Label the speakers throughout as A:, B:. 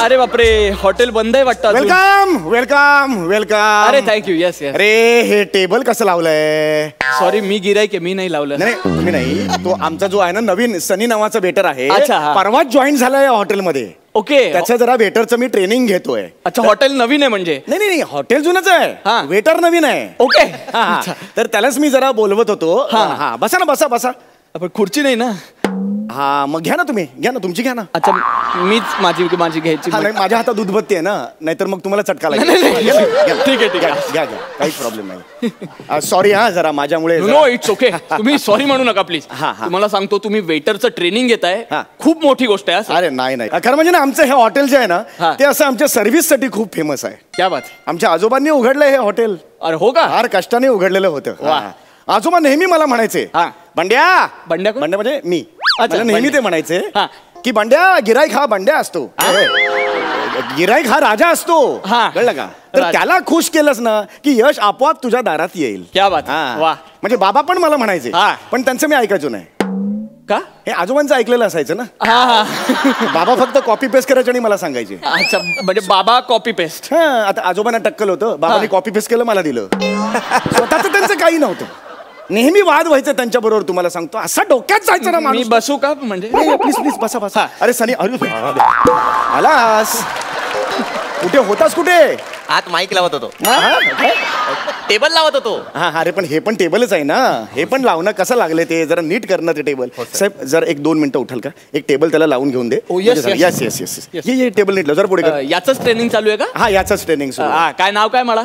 A: अरे बापरे, हॉटेल बंद आहे वाटतं.
B: Welcome welcome welcome.
A: अरे थँक्यू. Yes yes.
B: अरे हे टेबल कसं लावलंय?
A: सॉरी, मी गिराईक आहे, मी नाही लावलं.
B: नाही तुम्ही नाही, तो आमचा जो आहे ना नवीन सनी नावाचा वेटर आहे,
A: अच्छा.
B: परवाच जॉईन झालाय हॉटेलमध्ये.
A: ओके.
B: त्याचं जरा वेटरचं मी ट्रेनिंग घेतोय.
A: अच्छा, हॉटेल नवीन आहे म्हणजे?
B: नाही नाही हॉटेल जुनच आहे, वेटर नवीन आहे.
A: ओके.
B: तर त्यालाच मी जरा बोलवत होतो. हा बसा ना, बसा बसा.
A: पण खुर्ची नाही ना.
B: हा मग घ्या ना, तुम्ही घ्या ना, तुमची घ्या ना.
A: अच्छा, मीच माझी घ्यायची.
B: नाही, माझ्या हातात उदबत्ती आहे ना, नाहीतर मग तुम्हाला चटका लागेल.
A: ठीक आहे ठीक आहे,
B: घ्या घ्या, काहीच प्रॉब्लेम नाही. सॉरी हा, जरा माझ्यामुळे.
A: No it's okay. तुम्ही सॉरी म्हणू नका प्लीज. तुम्हाला सांगतो, तुम्ही वेटरचं ट्रेनिंग घेताय, खूप मोठी गोष्ट आहे.
B: अरे नाही नाही, खरं म्हणजे ना आमचं हे हॉटेल जे आहे ना, ते असं आमच्या सर्व्हिस साठी खूप फेमस आहे.
A: क्या बात.
B: आमच्या आजोबांनी उघडलंय हे हॉटेल.
A: अरे हो का?
B: फार कष्टाने उघडलेलं होतं. आजोबा नेहमी मला म्हणायचे, बंड्या. बंड्या बंड्या म्हणजे मी. नेहमी ते म्हणायचे की बंड्या गिराईक हा बंड्या असतो, गिराईक हा राजा असतो. कळलं का? तर त्याला खुश केलंस ना की यश आपोआप तुझ्या दारात येईल.
A: क्या बात.
B: म्हणजे बाबा पण मला म्हणायचे, पण त्यांचं मी ऐकायचो नाही.
A: का?
B: हे आजोबांचं ऐकलेलं असायचं ना. बाबा फक्त कॉपी पेस्ट करायचे आणि मला सांगायचे.
A: अच्छा, म्हणजे बाबा कॉपी पेस्ट.
B: आता आजोबांना टक्कल होतं, बाबांनी कॉपी पेस्ट केलं, मला दिलं. स्वतःच त्यांचं काही नव्हतं. नेहमी वाद व्हायचं त्यांच्या बरोबर. तुम्हाला सांगतो, असं डोक्यात जायचं ना.
A: मी बसू का? म्हणजे
B: प्लीज प्लीज बसा बसा. अरे सनी, अरे आलास? कुठे होतास? कुठे?
C: आत माईक लावत होतो, टेबल लावत होतो.
B: हा अरे पण हे पण टेबलच आहे ना, हे पण लावणं कसं लागले ते जरा नीट करणं ते टेबल. साहेब जर 1-2 मिनिटं उठाल का? एक टेबल त्याला लावून घेऊन दे.
A: Yes
B: yes yes yes. ये टेबल नीट जरा पुढे.
A: याचंच ट्रेनिंग चालू आहे का?
B: हा याचंच ट्रेनिंग सुरू.
A: काय नाव काय मला?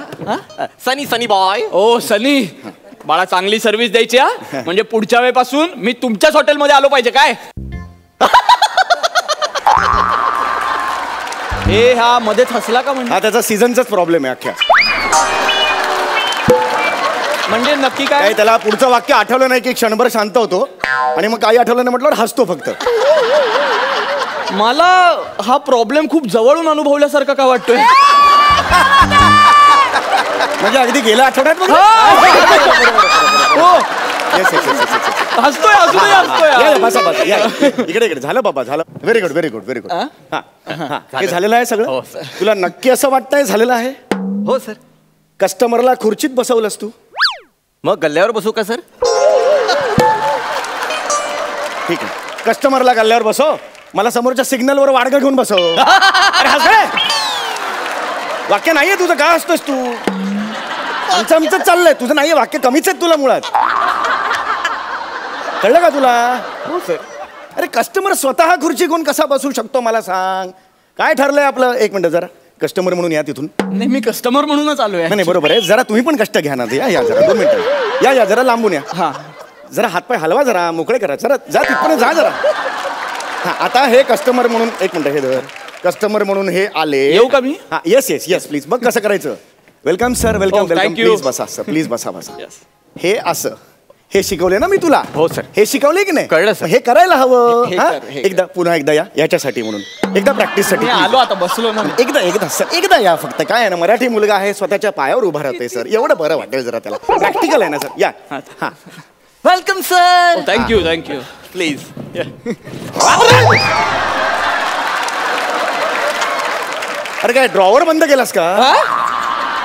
C: सनी. सनी बॉय.
A: ओ सनी बाळा, चांगली सर्व्हिस द्यायची हा. म्हणजे पुढच्या वेळेपासून मी तुमच्याच हॉटेलमध्ये आलो पाहिजे काय? हे हा मध्येच हसला का? म्हणजे
B: हा त्याचा सीझनचाच प्रॉब्लेम आहे अख्ख्या.
A: म्हणजे नक्की काय?
B: त्याला पुढचं वाक्य आठवलं नाही की क्षणभर शांत होतो आणि मग काही आठवलं नाही म्हटलं हसतो फक्त.
A: मला हा प्रॉब्लेम खूप जवळून अनुभवल्यासारखा का वाटतोय?
B: म्हणजे अगदी गेल्या आठवड्यात
A: हसतोय हसतोय.
B: बसा बसा, इकडे इकडे. झालं बाबा, झालं. Very good very good very good. हे झालेलं आहे सगळं. तुला नक्की असं वाटतंय झालेलं आहे?
C: हो सर.
B: कस्टमरला खुर्चीत बसवलंस तू,
C: मग गल्ल्यावर बसू का सर?
B: ठीक आहे, कस्टमरला गल्ल्यावर बसव, मला समोरच्या सिग्नलवर वाडगा घेऊन बसव. अरे हस, वाक्य नाहीये तुझं, काय असतोस तू? आमचं चाललंय, तुझं नाहीये वाक्य, कमीच आहेत तुला मुळात. कळलं का तुला? हो सर. अरे कस्टमर स्वतः खुर्ची घेऊन कसा बसू शकतो मला सांग? काय ठरलंय आपलं? 1 मिनिट जरा, कस्टमर म्हणून या तिथून.
A: नाही, मी कस्टमर म्हणूनच आलोय.
B: नाही बरोबर आहे, जरा तुम्ही पण कष्ट घ्या ना. या जरा 2 मिनिटं, या जरा लांबून या. हा जरा हातपाय हलवा, जरा मोकळे करा, जरा जा तिथपर्यंत जा जरा. हा आता हे कस्टमर म्हणून 1 मिनिट, हे धर. कस्टमर म्हणून हे आले.
A: येऊ का मी?
B: हा येस येस येस प्लीज. बघ कसं करायचं. Welcome sir, welcome welcome. Please बसा सर, प्लीज बसा बसा. हे असं हे शिकवले ना मी तुला?
C: हो सर.
B: हे शिकवले की नाही?
C: कळलं सर.
B: हे करायला हवं. एकदा पुन्हा एकदा या, याच्यासाठी म्हणून एकदा प्रॅक्टिस साठी
A: आलो. आता बसलो ना.
B: एकदा सर, एकदा या फक्त. काय आहे ना, मराठी मुलगा आहे, स्वतःच्या पायावर उभा राहतोय सर, एवढं बरं वाटेल जरा त्याला. प्रॅक्टिकल आहे ना सर. या. हा
C: welcome sir.
A: Thank you thank you.
C: Please.
B: अरे काय ड्रॉवर बंद केलास का?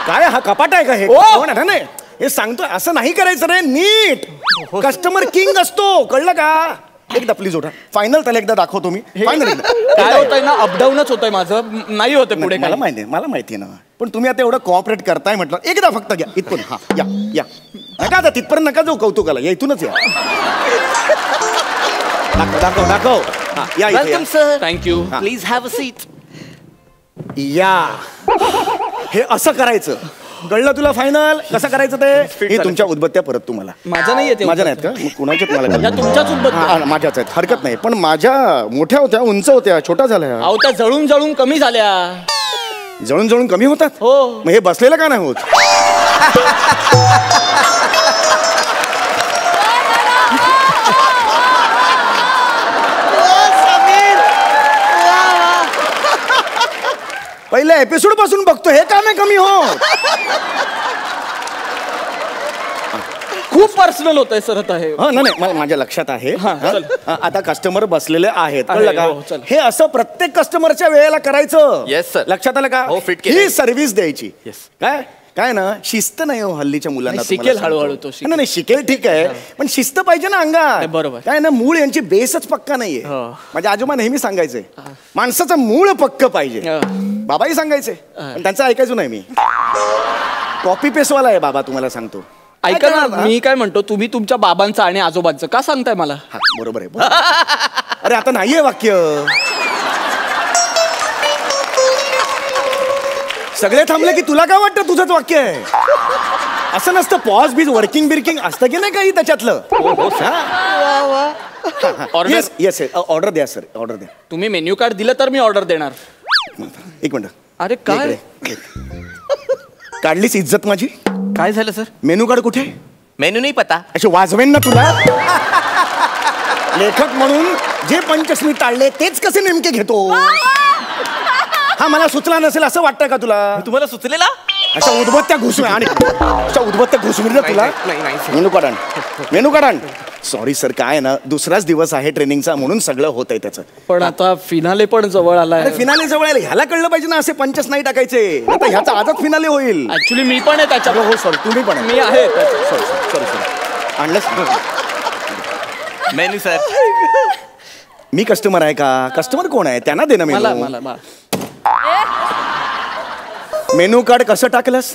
B: काय हा कपाट आहे का हे? नाही हे सांगतोय, असं नाही करायचं रे. नीट. कस्टमर किंग असतो, कळलं का? एकदा प्लीज उठा. फायनल त्याला एकदा दाखवतो मी. फायनल
A: काय होतंय ना, अपडाऊनच होतंय माझं, नाही होते पुढे.
B: मला माहिती आहे ना, पण तुम्ही आता एवढं कॉपरेट करताय म्हटलं, एकदा फक्त घ्या इथून. हा या या, नका आता तिथपर्यंत नका जाऊ कौतुकाला, या इथूनच या. दाखव दाखव.
C: Welcome sir.
A: Thank you.
C: Please have a seat.
B: या, हे असं करायचं, कळलं तुला? फायनल कसं करायचं ते? हे तुमच्या उदबत्त्या परत तुम्हाला.
A: माझ्या नाही येते.
B: माझ्या नाहीत का? मग कुणाच्या तुम्हाला?
A: तुमच्याच उदबत्त्या.
B: माझ्याच आहेत, हरकत नाही. पण माझ्या मोठ्या होत्या, उंच होत्या, छोट्या झाल्या.
A: अहो त्या जळून जळून कमी झाल्या.
B: जळून जळून कमी होतात?
A: हो.
B: मग हे बसलेलं का नाही होत? पहिल्या एपिसोड पासून बघतो, हे काम आहे कमी हो.
A: खूप पर्सनल होत आहे सर आता हे.
B: नाही माझ्या लक्षात आहे. आता कस्टमर बसलेले आहेत, कळलं का?
A: चल.
B: हे असं प्रत्येक कस्टमरच्या वेळेला करायचं.
C: Yes, sir.
B: लक्षात आलं का?
C: हो, fit केलंय.
B: ही सर्व्हिस द्यायची.
C: Yes.
B: काय काय ना, शिस्त नाही हो हल्लीच्या मुलांना.
A: नाही, शिकेल
B: तुम्हाला
A: हळूहळू
B: सांगतो.
A: तो शिकेल.
B: नाही शिकेल ठीक आहे, पण शिस्त पाहिजे ना अंगात.
A: नाही, बरोबर.
B: काय ना, मूळ यांची बेसच पक्का नाहीये.
A: हो.
B: माझे आजोबा नेहमी सांगायचे, माणसाचं मूळ पक्क पाहिजे.
A: हो.
B: बाबाही सांगायचे, पण त्यांचं ऐकायचो नाही मी. कॉपी पेस्टवाला आहे बाबा, तुम्हाला सांगतो.
A: ऐका
B: काय
A: ना,
B: करणार,
A: मी काय म्हणतो, तुम्ही तुमच्या बाबांचं आणि आजोबांचं का सांगताय मला?
B: हा, बरोबर आहे, बरोबर. अरे आता नाहीये वाक्य. सगळे थांबले की तुला काय वाटतं तुझंच वाक्य आहे? असं नसतं. पॉज बीज वर्किंग बिर्किंग असतं की नाही काही त्याच्यातलं? येस येस, ऑर्डर द्या सर, ऑर्डर द्या.
A: तुम्ही मेन्यू कार्ड दिलं तर मी ऑर्डर देणार.
B: एक मिनिट.
A: अरे काय
B: काढलीस इज्जत माझी?
C: काय झालं सर?
B: मेनू कार्ड कुठे?
C: मेनू नाही पता.
B: असे वाजवेन ना तुला. लेखक म्हणून जे पंचस्मी टाळले तेच कसे नेमके घेतो? हा, मला सुचला नसेल असं वाटतं का तुला?
C: तुम्हाला सुचलेला?
B: अशा उद्बत्त्या घुसवे आणि अशा उद्बत्त्या घुसविल्या तुला. मेनू कार्ड आण, मेनू कार्ड आण. सॉरी सर, काय ना, दुसराच दिवस आहे ट्रेनिंगचा म्हणून सगळं होत आहे त्याचं.
A: पण आता फिनाले पण जवळ आलाय.
B: अरे फिनाले जवळ आले, ह्याला कळलं पाहिजे ना, असे पंचच नाही टाकायचे. आता ह्याचा आजच फिनाले होईल.
A: ऍक्च्युली मी पण आहे त्याच्यात.
B: हो सॉरी, तुम्ही पण
A: मी आहे
B: सॉरी सॉरी सॉरी. आणलंस?
C: Menu sir.
B: मी कस्टमर आहे का? कस्टमर कोण आहे? त्यांना दे ना
A: मला
B: मेनू.
A: मला
B: मेनू कार्ड कसं टाकलंस?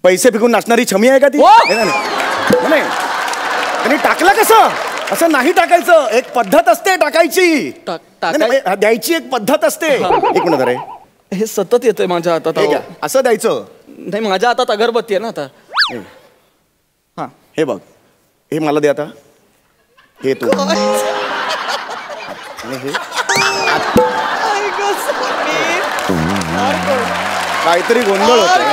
B: पैसे फेकून नाचणारी छमी आहे का ती?
A: हो.
B: नाही आणि टाकलं कसं? असं नाही टाकायचं, एक पद्धत असते टाकायची. नाही, द्यायची एक पद्धत असते. एक मिनिट रे,
A: हे सतत येतंय माझ्या हातात.
B: हे घ्या, असं द्यायचं.
A: नाही, माझ्या हातात अगरबत्ती आहे ना आता.
B: हा, हे बघ, हे मला दे आता. हे तू. आणि हे काहीतरी गोंधळ होतोय.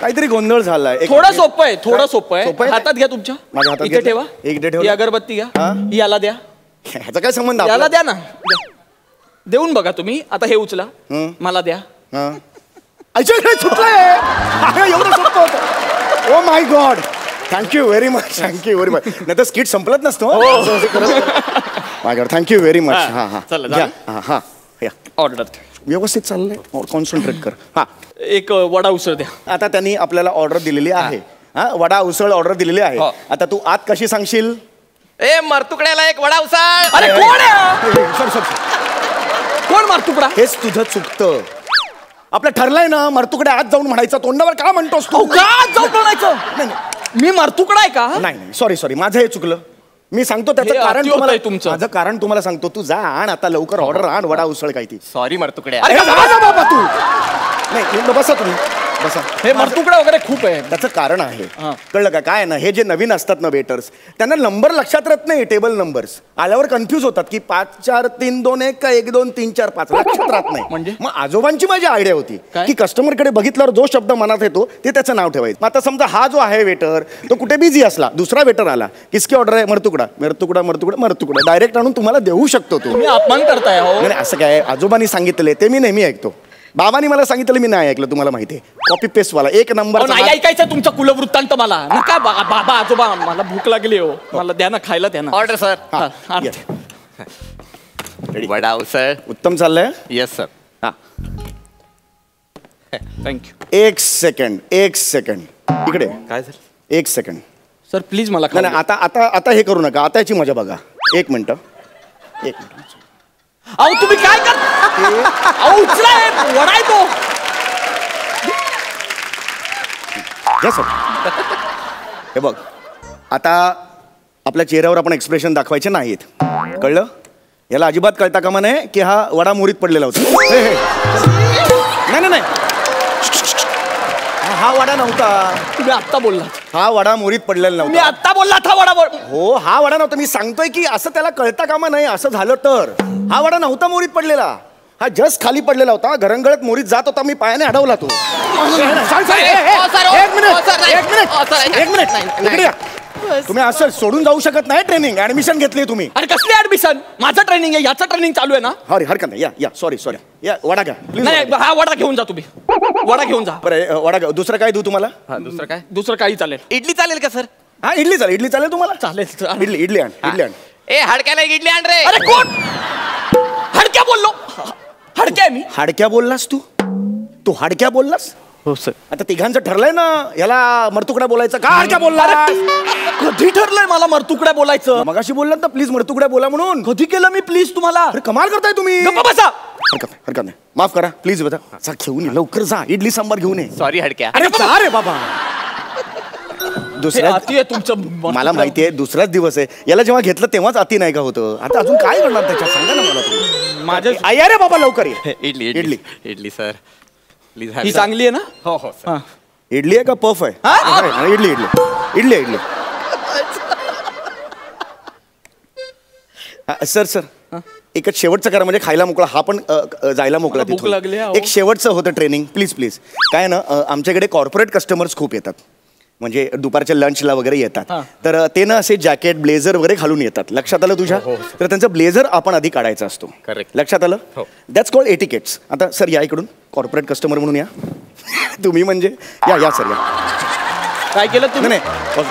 B: काहीतरी गोंधळ झालाय.
A: थोडं सोपं आहे, थोडं सोपं आहे. हातात घ्या तुमच्या.
B: माझ्या हातात
A: इथे ठेवा.
B: इकडे ठेवा.
A: ही अगरबत्ती घ्या.
B: हा?
A: ही याला द्या.
B: ह्याचा काय संबंध?
A: याला द्या ना. द्या. देऊन बघा तुम्ही. आता हे उचला. मला द्या.
B: एवढं सोपं होतं. Oh my God, thank you very much, thank you very much. नाही तर स्किट संपलत नसतो. माय गॉड, थँक्यू व्हेरी मच. हा हा,
A: चला
B: हा,
A: ऑर्डर
B: व्यवस्थित चाललंय. कॉन्सन्ट्रेट कर. हा,
A: एक वडा उसळ द्या.
B: आता त्यांनी आपल्याला ऑर्डर दिलेली आहे. हा, वडा उसळ ऑर्डर दिलेली आहे. आता तू आत कशी सांगशील?
C: ए मरतुकड्याला एक वडा उसाळ.
A: अरे कोण आहे?
B: सर
A: कोण मारतुकडा?
B: हेच तुझं चुकतं. आपलं ठरलंय ना, मरतुकडे आत जाऊन म्हणायचं. तोंडावर का म्हणतोस तू?
A: का जाऊन म्हणायचं? मी मारतुकडा आहे का?
B: नाही, सॉरी, माझं हे चुकलं. मी सांगतो त्याचं
A: हे
B: कारण
A: अति
B: तुम्हाला.
A: होतंय तुमचं.
B: माझं कारण तुम्हाला सांगतो. तू जा आण आता लवकर ऑर्डर आण, वडा उसळ काय ती.
C: सॉरी मरतुकड्या.
B: अरे जा बाबा तू. नाही, बसा तुम्ही, बसा.
A: हे मारतुकडा वगैरे खूप आहे.
B: त्याचं कारण आहे, कळलं का? काय ना, हे जे नवीन असतात ना वेटर्स, त्यांना नंबर लक्षात राहत नाही. टेबल नंबर्स आल्यावर कन्फ्यूज होतात की 5 4 3 2 1 का 1 2 3 4 5 लक्षात राहत नाही.
A: म्हणजे
B: मग आजोबांची माझी आयडिया होती
A: काय?
B: की कस्टमरकडे बघितल्यावर जो शब्द मनात येतो ते त्याचं नाव ठेवायचं. मग आता समजा हा जो आहे वेटर, तो कुठे बिझी असला, दुसरा वेटर आला, किसकी ऑर्डर आहे? मरतुकडा, मरतुकडा, मरतुकडा, मरतुकडा. डायरेक्ट आणून तुम्हाला देऊ शकतो तो.
A: तुम्ही अपमान करताय. हो,
B: नाही, असं काय, आजोबांनी सांगितले ते मी नेहमी ऐकतो. बाबांनी मला सांगितलं मी नाही ऐकलं. तुम्हाला माहिती आहे, कॉपी पेस्ट वाला एक नंबर.
A: नाही ऐकायचं तुमचा कुलवृत्तांत मला. नका बाबा आजोबा, मला भूक लागली हो. मला द्या ना खायला, द्या ना.
C: Order sir. वडा उसळ.
B: उत्तम चाललंय.
C: Yes sir.
B: हा,
A: थँक्यू.
B: एक सेकंड इकडे.
C: काय झालं?
B: एक सेकंड
A: सर प्लीज मला
B: नाही, आता आता आता हे करू नका. आता याची मजा बघा. एक मिनिट.
A: अहो तुम्ही काय करता? अहो उचला, वडा आहे तो.
B: हे बघ, आता आपल्या चेहऱ्यावर आपण एक्सप्रेशन दाखवायचे नाहीत, कळलं? याला अजिबात कळता कामा नये की हा वडा मोरीत पडलेला होता. नाही, हा वडा नव्हता.
A: तुम्ही आत्ता बोललात.
B: हा वडा मोरीत पडलेला
A: मी
B: नव्हता.
A: आत्ता बोललात हा वडा.
B: हो, हा वडा नव्हता. मी सांगतोय की असं त्याला कळता कामा नाही. असं झालं तर हा वडा नव्हता मोरीत पडलेला. हा जस्ट खाली पडलेला होता. घरंगळत मोरीत जात होता. मी पायाने अडवला तो. एक मिनिट. तुम्ही असं सोडून जाऊ शकत नाही. ट्रेनिंग ऍडमिशन घेतली तुम्ही.
A: अरे कसली ऍडमिशन? माझं ट्रेनिंग आहे, याचं ट्रेनिंग चालू आहे ना.
B: अरे हरकत नाही. या सॉरी या वडा घ्या प्लीज.
A: नाही हा वडा घेऊन जा तुम्ही. वडा घेऊन जा.
B: बरं वडा घ्या. दुसरं काय देऊ तुम्हाला?
A: दुसरं काय? दुसरं काही चालेल.
C: इडली चालेल का सर?
B: हा इडली चालेल तुम्हाला.
A: चालेल.
B: इडली आण.
C: ए हडक्याला इडली आण रे.
A: अरे कोण? हडक्या बोललो. हडक्या मी.
B: हाडक्या बोललास तू हाडक्या बोललास?
A: हो सर.
B: आता तिघांचं ठरलंय ना याला मरतुकड्या बोलायचं का हाडक्या बोलला?
A: कधी ठरलंय मला मरतुकड्या बोलायचं?
B: मगाशी बोललात ना प्लीज मरतुकड्या बोला म्हणून.
A: कधी केलं मी प्लीज तुम्हाला?
B: अरे कमाल करताय तुम्ही.
A: गप्पा बसा.
B: हरकत नाही माफ करा प्लीज बता. जा घेऊन ये लवकर जा. इडली सांबार घेऊन ये.
C: सॉरी हडक्या.
B: अरे जा रे बाबा. दुसऱ्या
A: अति आहे तुमचं.
B: मला माहिती आहे दुसराच दिवस आहे. याला जेव्हा घेतलं तेव्हाच अति नाही का होतं? आता अजून काय करणार त्याच्यात सांगा ना मला तुम्ही.
A: माझ्या
B: या रे बाबा लवकर ये.
C: Idli sir please.
A: ही चांगली आहे ना?
C: हो हो सर.
B: इडली आहे का पफ आहे?
A: हा?
B: इडली सर एकच शेवटचं करा म्हणजे खायला मोकळा. हा पण जायला मोकळा.
A: भूक
B: तिथून
A: लागली आहे,
B: एक शेवटचं होतं ट्रेनिंग प्लीज. काय ना आमच्याकडे कॉर्पोरेट कस्टमर्स खूप येतात. म्हणजे दुपारच्या लंचला वगैरे येतात. तर ते ना असे जॅकेट ब्लेझर वगैरे घालून येतात. लक्षात आलं तुझ्या? तर त्यांचं ब्लेझर आपण आधी काढायचा असतो.
C: Correct.
B: लक्षात आलं? That's called etiquettes. आता सर या इकडून कॉर्पोरेट कस्टमर म्हणून या. तुम्ही म्हणजे या सर या.
A: काय केलं तुम्ही?
B: नाही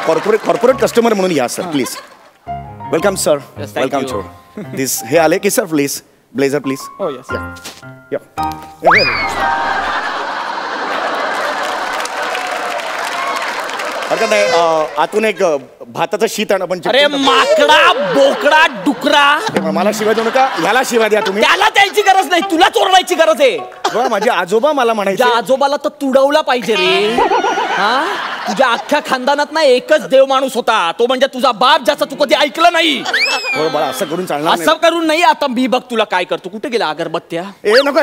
B: कॉर्पोरेट कस्टमर म्हणून या sir please. Welcome sir.
A: thank
B: welcome
A: you.
B: Sir. This हे आले की सर प्लीज ब्लेझर प्लीज.
A: हो यस.
B: या हरकत नाही. आतून एक भाताचं शीत आण आपण.
A: अरे माकडा बोकडा डुकरा.
B: मला शिवाय देऊ नका. ह्याला शिवाय द्या तुम्ही.
A: त्याला द्यायची गरज नाही, तुला चोरवायची गरज आहे.
B: बघा माझे आजोबा मला म्हणायचे.
A: तुझ्या आजोबाला तर तुडवला पाहिजे रे. हा तुझ्या अख्ख्या खानदानात ना एकच देव माणूस होता, तो म्हणजे तुझा बाप, ज्याचं तू कधी ऐकलं नाही.
B: हो बाळा असं करून चालणार
A: असं करून नाही. आता मी बघ तुला काय करतो. कुठे गेला अगरबत्त्या?
B: ए नको.